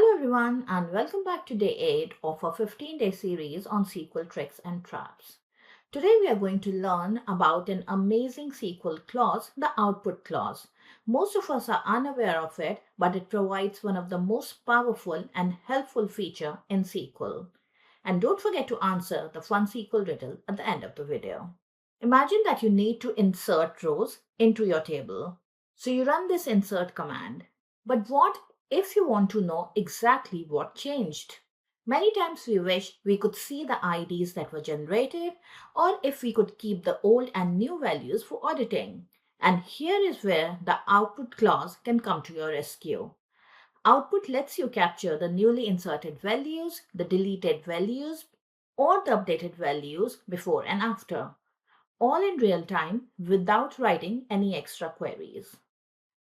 Hello everyone and welcome back to day 8 of our 15-day series on SQL tricks and traps. Today we are going to learn about an amazing SQL clause, the output clause. Most of us are unaware of it, but it provides one of the most powerful and helpful feature in SQL. And don't forget to answer the fun SQL riddle at the end of the video. Imagine that you need to insert rows into your table. So you run this insert command. But what if you want to know exactly what changed? Many times we wish we could see the IDs that were generated, or if we could keep the old and new values for auditing. And here is where the output clause can come to your rescue. Output lets you capture the newly inserted values, the deleted values, or the updated values before and after, all in real time without writing any extra queries.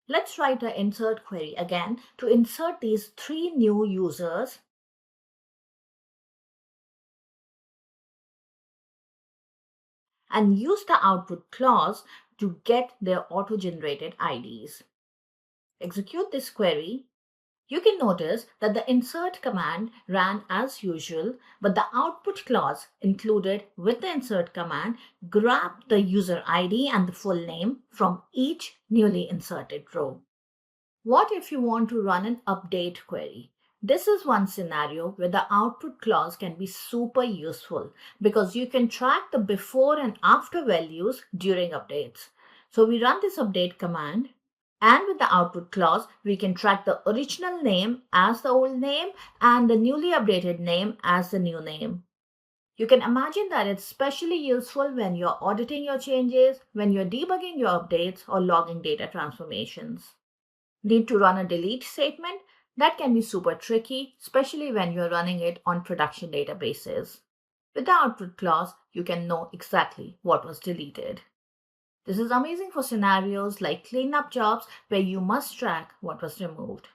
Let's write the insert query again to insert these 3 new users and use the output clause to get their auto-generated IDs. Execute this query. You can notice that the insert command ran as usual, but the output clause included with the insert command grabbed the user ID and the full name from each newly inserted row. What if you want to run an update query? This is one scenario where the output clause can be super useful because you can track the before and after values during updates. So we run this update command, and with the output clause, we can track the original name as the old name and the newly updated name as the new name. You can imagine that it's especially useful when you're auditing your changes, when you're debugging your updates, or logging data transformations. Need to run a delete statement? That can be super tricky, especially when you're running it on production databases. With the output clause, you can know exactly what was deleted. This is amazing for scenarios like cleanup jobs where you must track what was removed.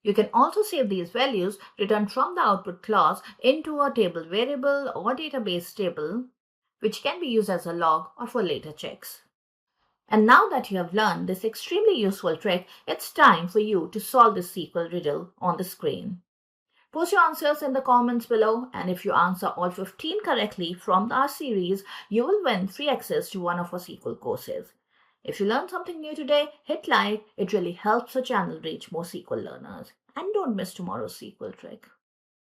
You can also save these values returned from the output clause into a table variable or database table, which can be used as a log or for later checks. And now that you have learned this extremely useful trick, it's time for you to solve this SQL riddle on the screen. Post your answers in the comments below, and if you answer all 15 correctly from our series, you will win free access to one of our SQL courses. If you learned something new today, hit like. It really helps the channel reach more SQL learners. And don't miss tomorrow's SQL trick.